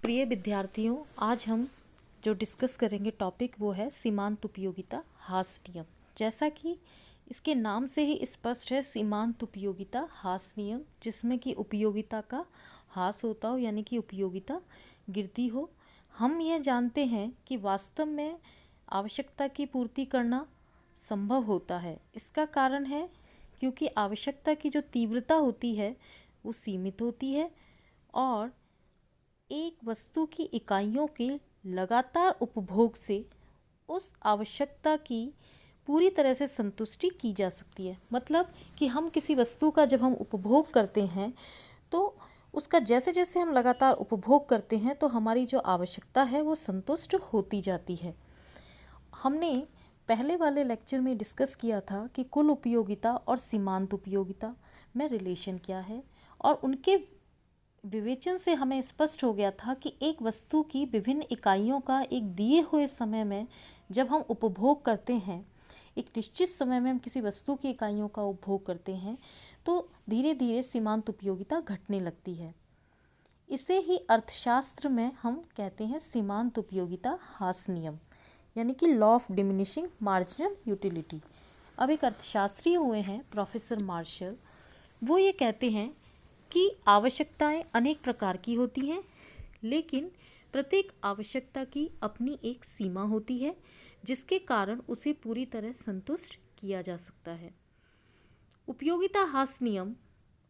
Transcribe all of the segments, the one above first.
प्रिय विद्यार्थियों, आज हम जो डिस्कस करेंगे टॉपिक वो है सीमांत उपयोगिता हास नियम। जैसा कि इसके नाम से ही स्पष्ट है, सीमांत उपयोगिता हास नियम, जिसमें कि उपयोगिता का हास होता हो, यानी कि उपयोगिता गिरती हो। हम यह जानते हैं कि वास्तव में आवश्यकता की पूर्ति करना संभव होता है। इसका कारण है क्योंकि आवश्यकता की जो तीव्रता होती है वो सीमित होती है और एक वस्तु की इकाइयों के लगातार उपभोग से उस आवश्यकता की पूरी तरह से संतुष्टि की जा सकती है। मतलब कि हम किसी वस्तु का जब हम उपभोग करते हैं तो उसका जैसे जैसे हम लगातार उपभोग करते हैं तो हमारी जो आवश्यकता है वो संतुष्ट होती जाती है। हमने पहले वाले लेक्चर में डिस्कस किया था कि कुल उपयोगिता और सीमांत उपयोगिता में रिलेशन क्या है, और उनके विवेचन से हमें स्पष्ट हो गया था कि एक वस्तु की विभिन्न इकाइयों का एक दिए हुए समय में जब हम उपभोग करते हैं, एक निश्चित समय में हम किसी वस्तु की इकाइयों का उपभोग करते हैं तो धीरे धीरे सीमांत उपयोगिता घटने लगती है। इसे ही अर्थशास्त्र में हम कहते हैं सीमांत उपयोगिता हास नियम, यानी कि law of diminishing marginal utility. अब एक अर्थशास्त्री हुए हैं प्रोफेसर मार्शल, वो ये कहते हैं कि आवश्यकताएं अनेक प्रकार की होती हैं, लेकिन प्रत्येक आवश्यकता की अपनी एक सीमा होती है जिसके कारण उसे पूरी तरह संतुष्ट किया जा सकता है। उपयोगिता हास नियम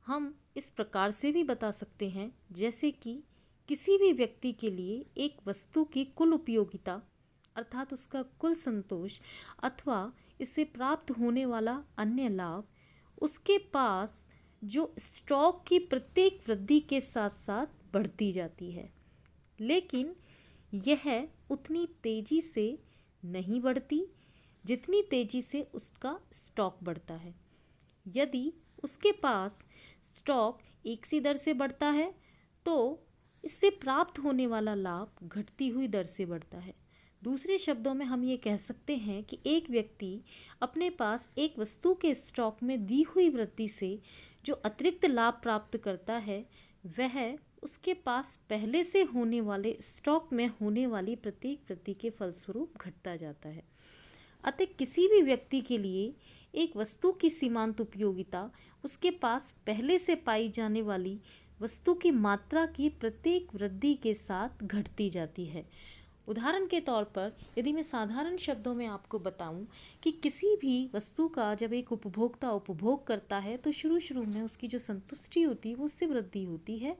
हम इस प्रकार से भी बता सकते हैं जैसे कि किसी भी व्यक्ति के लिए एक वस्तु की कुल उपयोगिता अर्थात उसका कुल संतोष अथवा इससे प्राप्त होने वाला अन्य लाभ उसके पास जो स्टॉक की प्रत्येक वृद्धि के साथ साथ बढ़ती जाती है, लेकिन यह उतनी तेजी से नहीं बढ़ती जितनी तेजी से उसका स्टॉक बढ़ता है। यदि उसके पास स्टॉक एक सी दर से बढ़ता है तो इससे प्राप्त होने वाला लाभ घटती हुई दर से बढ़ता है। दूसरे शब्दों में हम ये कह सकते हैं कि एक व्यक्ति अपने पास एक वस्तु के स्टॉक में दी हुई वृद्धि से जो अतिरिक्त लाभ प्राप्त करता है वह उसके पास पहले से होने वाले स्टॉक में होने वाली प्रत्येक वृद्धि के फलस्वरूप घटता जाता है। अतः किसी भी व्यक्ति के लिए एक वस्तु की सीमांत उपयोगिता उसके पास पहले से पाई जाने वाली वस्तु की मात्रा की प्रत्येक वृद्धि के साथ घटती जाती है। उदाहरण के तौर पर यदि मैं साधारण शब्दों में आपको बताऊं कि किसी भी वस्तु का जब एक उपभोक्ता उपभोग करता है तो शुरू में उसकी जो संतुष्टि होती है वो उससे वृद्धि होती है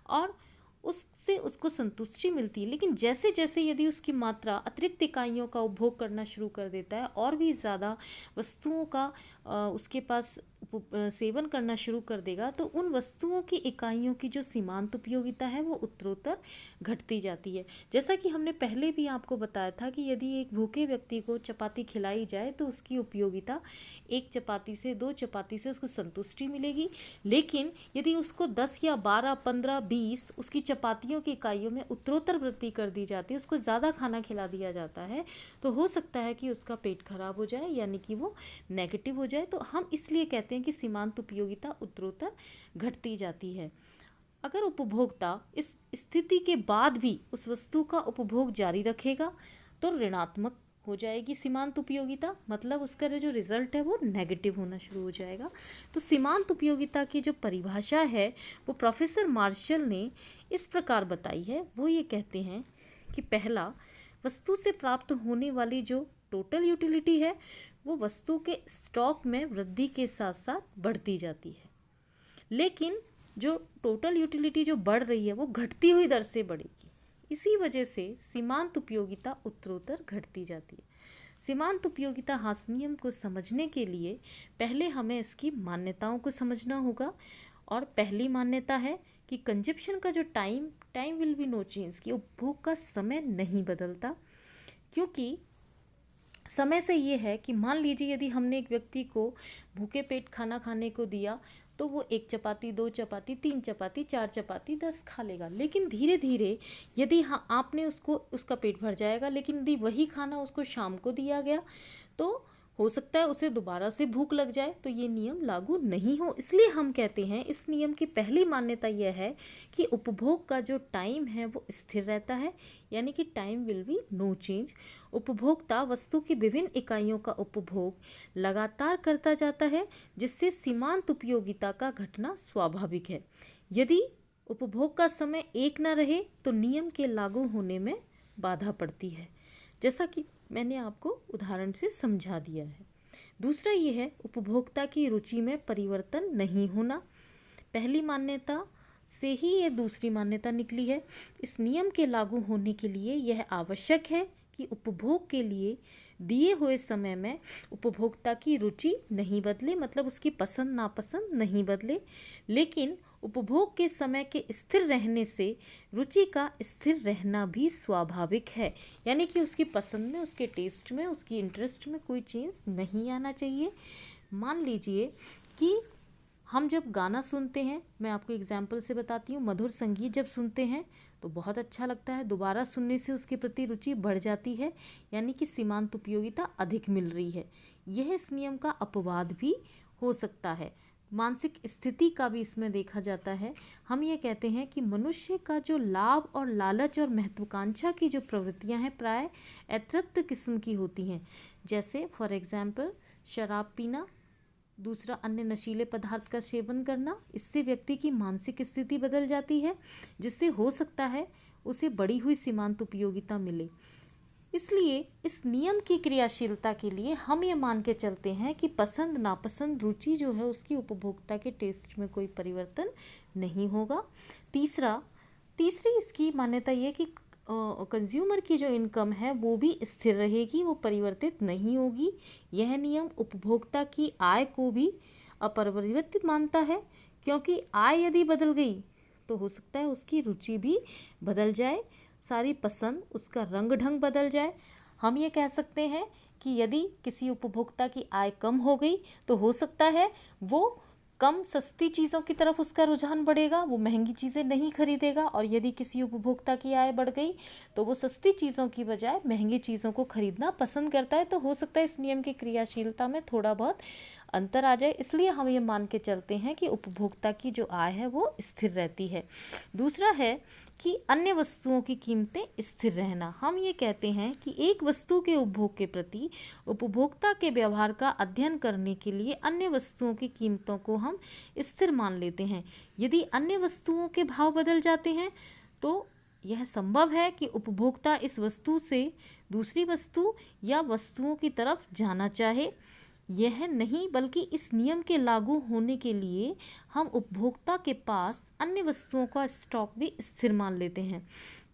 और उससे उसको संतुष्टि मिलती है, लेकिन जैसे जैसे यदि उसकी मात्रा अतिरिक्त इकाइयों का उपभोग करना शुरू कर देता है और भी ज़्यादा वस्तुओं का उसके पास सेवन करना शुरू कर देगा तो उन वस्तुओं की इकाइयों की जो सीमांत उपयोगिता है वो उत्तरोत्तर घटती जाती है। जैसा कि हमने पहले भी आपको बताया था कि यदि एक भूखे व्यक्ति को चपाती खिलाई जाए तो उसकी उपयोगिता एक चपाती से 2 चपाती से उसको संतुष्टि मिलेगी, लेकिन यदि उसको 10 या 12, 15, 20 उसकी चपातियों की इकाइयों में उत्तरोत्तर वृद्धि कर दी जाती है, उसको ज़्यादा खाना खिला दिया जाता है, तो हो सकता है कि उसका पेट खराब हो जाए, यानी कि वो नेगेटिव हो जाए। तो हम इसलिए कहते हैं कि सीमांत उपयोगिता उत्तरोत्तर घटती जाती है। अगर उपभोक्ता इस स्थिति के बाद भी उस वस्तु का उपभोग जारी रखेगा तो ऋणात्मक हो जाएगी सीमांत उपयोगिता, मतलब उसका जो रिजल्ट है वो नेगेटिव होना शुरू हो जाएगा। तो सीमांत उपयोगिता की जो परिभाषा है वो प्रोफेसर मार्शल ने इस प्रकार बताई है। वो ये कहते हैं कि पहला, वस्तु से प्राप्त होने वाली जो टोटल यूटिलिटी है वो वस्तु के स्टॉक में वृद्धि के साथ साथ बढ़ती जाती है, लेकिन जो टोटल यूटिलिटी जो बढ़ रही है वो घटती हुई दर से बढ़ेगी। इसी वजह से सीमांत उपयोगिता उत्तरोत्तर घटती जाती है। सीमांत उपयोगिता हास नियम को समझने के लिए पहले हमें इसकी मान्यताओं को समझना होगा। और पहली मान्यता है कि कंजप्शन का जो time will be no change, कि उपभोग का समय नहीं बदलता। क्योंकि समय से ये है कि मान लीजिए यदि हमने एक व्यक्ति को भूखे पेट खाना खाने को दिया तो वो 1 चपाती, 2 चपाती, 3 चपाती, 4 चपाती, 10 खा लेगा, लेकिन धीरे धीरे यदि आपने उसका पेट भर जाएगा, लेकिन यदि वही खाना उसको शाम को दिया गया तो हो सकता है उसे दोबारा से भूख लग जाए तो ये नियम लागू नहीं हो। इसलिए हम कहते हैं इस नियम की पहली मान्यता यह है कि उपभोग का जो टाइम है वो स्थिर रहता है, यानी कि time will be no change. उपभोक्ता वस्तु की विभिन्न इकाइयों का उपभोग लगातार करता जाता है, जिससे सीमांत उपयोगिता का घटना स्वाभाविक है। यदि उपभोग का समय एक न रहे तो नियम के लागू होने में बाधा पड़ती है, जैसा कि मैंने आपको उदाहरण से समझा दिया है। दूसरा ये है उपभोक्ता की रुचि में परिवर्तन नहीं होना। पहली मान्यता से ही ये दूसरी मान्यता निकली है। इस नियम के लागू होने के लिए यह आवश्यक है कि उपभोग के लिए दिए हुए समय में उपभोक्ता की रुचि नहीं बदले, मतलब उसकी पसंद नापसंद नहीं बदले, लेकिन उपभोग के समय के स्थिर रहने से रुचि का स्थिर रहना भी स्वाभाविक है, यानी कि उसकी पसंद में, उसके टेस्ट में, उसकी इंटरेस्ट में कोई चेंज नहीं आना चाहिए। मान लीजिए कि हम जब गाना सुनते हैं, मैं आपको एग्जाम्पल से बताती हूँ, मधुर संगीत जब सुनते हैं तो बहुत अच्छा लगता है, दोबारा सुनने से उसके प्रति रुचि बढ़ जाती है, यानी कि सीमांत उपयोगिता अधिक मिल रही है। यह इस नियम का अपवाद भी हो सकता है। मानसिक स्थिति का भी इसमें देखा जाता है। हम ये कहते हैं कि मनुष्य का जो लाभ और लालच और महत्वाकांक्षा की जो प्रवृत्तियां हैं प्राय अतृप्त किस्म की होती हैं, जैसे फॉर एग्जाम्पल शराब पीना, दूसरा अन्य नशीले पदार्थ का सेवन करना। इससे व्यक्ति की मानसिक स्थिति बदल जाती है, जिससे हो सकता है उसे बढ़ी हुई सीमांत उपयोगिता मिले। इसलिए इस नियम की क्रियाशीलता के लिए हम ये मान के चलते हैं कि पसंद नापसंद रुचि जो है उसकी उपभोक्ता के टेस्ट में कोई परिवर्तन नहीं होगा। तीसरी इसकी मान्यता ये कि कंज्यूमर की जो इनकम है वो भी स्थिर रहेगी, वो परिवर्तित नहीं होगी। यह नियम उपभोक्ता की आय को भी अपरिवर्तित मानता है, क्योंकि आय यदि बदल गई तो हो सकता है उसकी रुचि भी बदल जाए, सारी पसंद, उसका रंग ढंग बदल जाए। हम ये कह सकते हैं कि यदि किसी उपभोक्ता की आय कम हो गई तो हो सकता है वो कम सस्ती चीज़ों की तरफ उसका रुझान बढ़ेगा, वो महंगी चीज़ें नहीं खरीदेगा। और यदि किसी उपभोक्ता की आय बढ़ गई तो वो सस्ती चीज़ों की बजाय महंगी चीज़ों को खरीदना पसंद करता है। तो हो सकता है इस नियम की क्रियाशीलता में थोड़ा बहुत अंतर आ जाए। इसलिए हम ये मान के चलते हैं कि उपभोक्ता की जो आय है वो स्थिर रहती है। दूसरा है कि अन्य वस्तुओं की कीमतें स्थिर रहना। हम ये कहते हैं कि एक वस्तु के उपभोग के प्रति उपभोक्ता के व्यवहार का अध्ययन करने के लिए अन्य वस्तुओं की कीमतों को हम स्थिर मान लेते हैं। यदि अन्य वस्तुओं के भाव बदल जाते हैं तो यह संभव है कि उपभोक्ता इस वस्तु से दूसरी वस्तु या वस्तुओं की तरफ जाना चाहे। यह नहीं बल्कि इस नियम के लागू होने के लिए हम उपभोक्ता के पास अन्य वस्तुओं का स्टॉक भी स्थिर मान लेते हैं।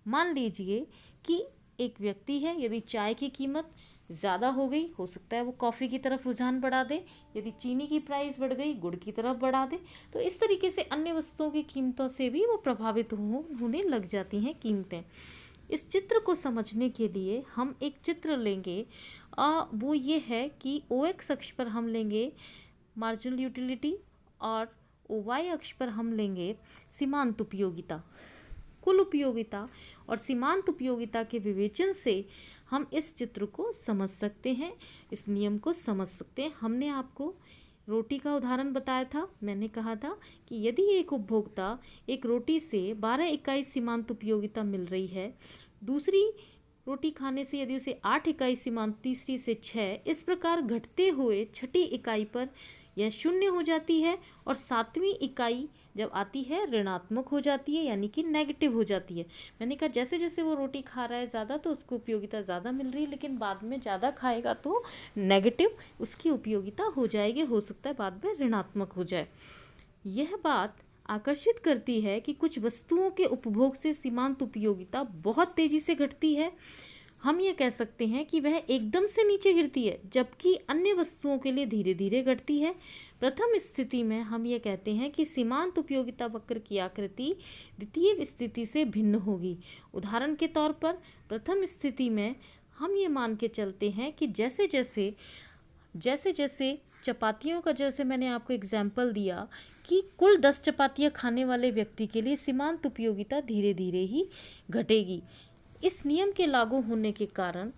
मान लीजिए कि एक व्यक्ति है, यदि चाय की कीमत ज़्यादा हो गई, हो सकता है वो कॉफ़ी की तरफ रुझान बढ़ा दे। यदि चीनी की प्राइस बढ़ गई, गुड़ की तरफ बढ़ा दे। तो इस तरीके से अन्य वस्तुओं की कीमतों से भी वो प्रभावित होने लग जाती हैं कीमतें। इस चित्र को समझने के लिए हम एक चित्र लेंगे, वो ये है कि OX अक्ष पर हम लेंगे मार्जिनल यूटिलिटी और OY अक्ष पर हम लेंगे सीमांत उपयोगिता। कुल उपयोगिता और सीमांत उपयोगिता के विवेचन से हम इस चित्र को समझ सकते हैं, इस नियम को समझ सकते हैं। हमने आपको रोटी का उदाहरण बताया था। मैंने कहा था कि यदि एक उपभोक्ता एक रोटी से 12 इकाई सीमांत उपयोगिता मिल रही है, दूसरी रोटी खाने से यदि उसे 8 इकाई सीमांत, तीसरी से 6, इस प्रकार घटते हुए छठी इकाई पर यह 0 हो जाती है और 7वीं इकाई जब आती है ऋणात्मक हो जाती है, यानी कि नेगेटिव हो जाती है। मैंने कहा जैसे जैसे वो रोटी खा रहा है ज़्यादा तो उसको उपयोगिता ज़्यादा मिल रही है, लेकिन बाद में ज़्यादा खाएगा तो नेगेटिव उसकी उपयोगिता हो जाएगी, हो सकता है बाद में ऋणात्मक हो जाए। यह बात आकर्षित करती है कि कुछ वस्तुओं के उपभोग से सीमांत उपयोगिता बहुत तेज़ी से घटती है। हम ये कह सकते हैं कि वह एकदम से नीचे गिरती है, जबकि अन्य वस्तुओं के लिए धीरे धीरे घटती है। प्रथम स्थिति में हम ये कहते हैं कि सीमांत उपयोगिता वक्र की आकृति द्वितीय स्थिति से भिन्न होगी। उदाहरण के तौर पर प्रथम स्थिति में हम ये मान के चलते हैं कि जैसे जैसे चपातियों का, जैसे मैंने आपको एग्जाम्पल दिया कि कुल 10 चपातियाँ खाने वाले व्यक्ति के लिए सीमांत उपयोगिता धीरे धीरे ही घटेगी। इस नियम के लागू होने के कारण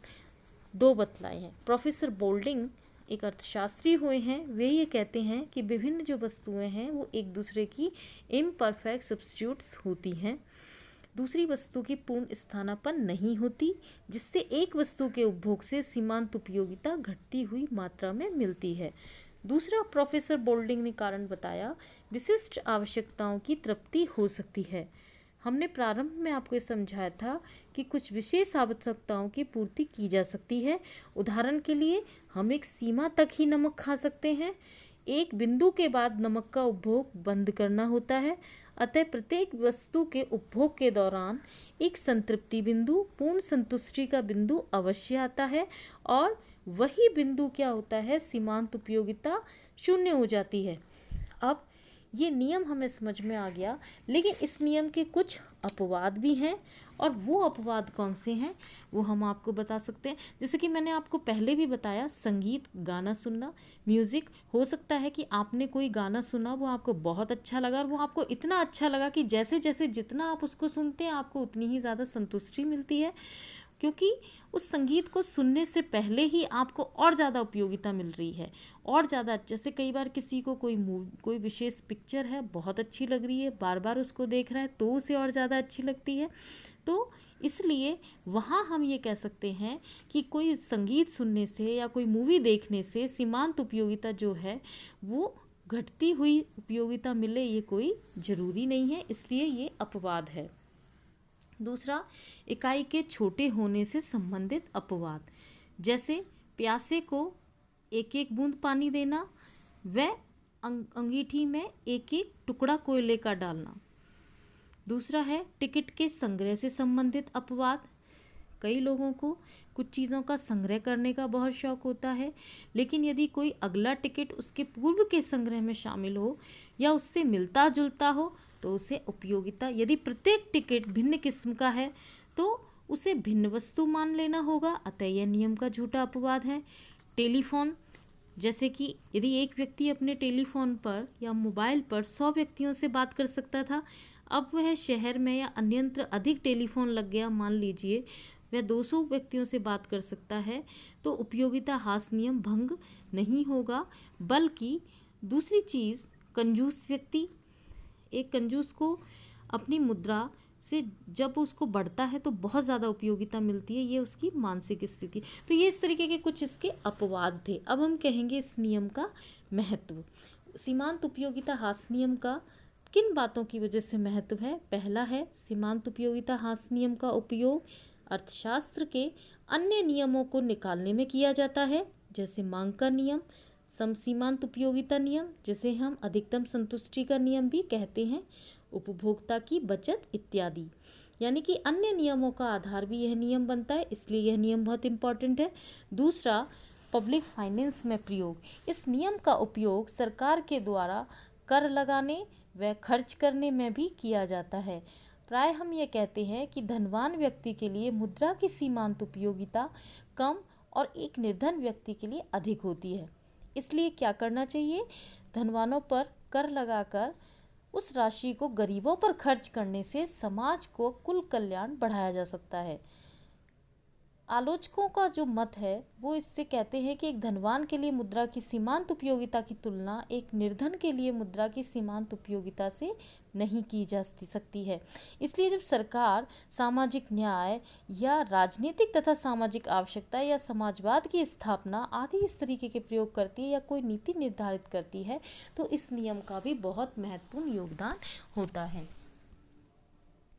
2 बतलाए हैं। प्रोफेसर बोल्डिंग एक अर्थशास्त्री हुए हैं, वे ये कहते हैं कि विभिन्न जो वस्तुएं हैं वो एक दूसरे की इम्परफेक्ट सब्स्टिट्यूट्स होती हैं। दूसरी वस्तु की पूर्ण स्थानापन्न नहीं होती, जिससे एक वस्तु के उपभोग से सीमांत उपयोगिता घटती हुई मात्रा में मिलती है। दूसरा, प्रोफेसर बोल्डिंग ने कारण बताया, विशिष्ट आवश्यकताओं की तृप्ति हो सकती है। हमने प्रारंभ में आपको ये समझाया था कि कुछ विशेष आवश्यकताओं की पूर्ति की जा सकती है। उदाहरण के लिए हम एक सीमा तक ही नमक खा सकते हैं। एक बिंदु के बाद नमक का उपभोग बंद करना होता है। अतः प्रत्येक वस्तु के उपभोग के दौरान एक संतृप्ति बिंदु, पूर्ण संतुष्टि का बिंदु अवश्य आता है और वही बिंदु क्या होता है, सीमांत उपयोगिता शून्य हो जाती है। अब ये नियम हमें समझ में आ गया, लेकिन इस नियम के कुछ अपवाद भी हैं और वो अपवाद कौन से हैं वो हम आपको बता सकते हैं। जैसे कि मैंने आपको पहले भी बताया, संगीत, गाना सुनना, म्यूज़िक, हो सकता है कि आपने कोई गाना सुना, वो आपको बहुत अच्छा लगा और वो आपको इतना अच्छा लगा कि जैसे जैसे जितना आप उसको सुनते हैं आपको उतनी ही ज़्यादा संतुष्टि मिलती है, क्योंकि उस संगीत को सुनने से पहले ही आपको और ज़्यादा उपयोगिता मिल रही है, और ज़्यादा। जैसे कई बार किसी को कोई विशेष पिक्चर है, बहुत अच्छी लग रही है, बार बार उसको देख रहा है तो उसे और ज़्यादा अच्छी लगती है। तो इसलिए वहाँ हम ये कह सकते हैं कि कोई संगीत सुनने से या कोई मूवी देखने से सीमांत उपयोगिता जो है वो घटती हुई उपयोगिता मिले, ये कोई ज़रूरी नहीं है, इसलिए ये अपवाद है। दूसरा, इकाई के छोटे होने से संबंधित अपवाद, जैसे प्यासे को एक एक बूंद पानी देना व अंगीठी में एक एक टुकड़ा कोयले का डालना। दूसरा है टिकट के संग्रह से संबंधित अपवाद। कई लोगों को कुछ चीज़ों का संग्रह करने का बहुत शौक होता है, लेकिन यदि कोई अगला टिकट उसके पूर्व के संग्रह में शामिल हो या उससे मिलता जुलता हो तो उसे उपयोगिता, यदि प्रत्येक टिकट भिन्न किस्म का है तो उसे भिन्न वस्तु मान लेना होगा। अतः यह नियम का झूठा अपवाद है। टेलीफोन, जैसे कि यदि एक व्यक्ति अपने टेलीफोन पर या मोबाइल पर 100 व्यक्तियों से बात कर सकता था, अब वह शहर में या अन्यत्र अधिक टेलीफोन लग गया, मान लीजिए वह 200 व्यक्तियों से बात कर सकता है, तो उपयोगिता ह्रास नियम भंग नहीं होगा। बल्कि दूसरी चीज़, कंजूस व्यक्ति, एक कंजूस को अपनी मुद्रा से जब उसको बढ़ता है तो बहुत ज़्यादा उपयोगिता मिलती है, ये उसकी मानसिक स्थिति। तो ये इस तरीके के कुछ इसके अपवाद थे। अब हम कहेंगे इस नियम का महत्व। सीमांत उपयोगिता ह्रास नियम का किन बातों की वजह से महत्व है? पहला है, सीमांत उपयोगिता ह्रास नियम का उपयोग अर्थशास्त्र के अन्य नियमों को निकालने में किया जाता है, जैसे मांग का नियम, समसीमांत उपयोगिता नियम, जिसे हम अधिकतम संतुष्टि का नियम भी कहते हैं, उपभोक्ता की बचत इत्यादि। यानी कि अन्य नियमों का आधार भी यह नियम बनता है, इसलिए यह नियम बहुत इम्पॉर्टेंट है। दूसरा, पब्लिक फाइनेंस में प्रयोग। इस नियम का उपयोग सरकार के द्वारा कर लगाने व खर्च करने में भी किया जाता है। प्राय हम ये कहते हैं कि धनवान व्यक्ति के लिए मुद्रा की सीमांत उपयोगिता कम और एक निर्धन व्यक्ति के लिए अधिक होती है। इसलिए क्या करना चाहिए? धनवानों पर कर लगाकर उस राशि को गरीबों पर खर्च करने से समाज को कुल कल्याण बढ़ाया जा सकता है। आलोचकों का जो मत है वो इससे कहते हैं कि एक धनवान के लिए मुद्रा की सीमांत उपयोगिता की तुलना एक निर्धन के लिए मुद्रा की सीमांत उपयोगिता से नहीं की जा सकती है। इसलिए जब सरकार सामाजिक न्याय या राजनीतिक तथा सामाजिक आवश्यकता या समाजवाद की स्थापना आदि इस तरीके के प्रयोग करती है या कोई नीति निर्धारित करती है, तो इस नियम का भी बहुत महत्वपूर्ण योगदान होता है।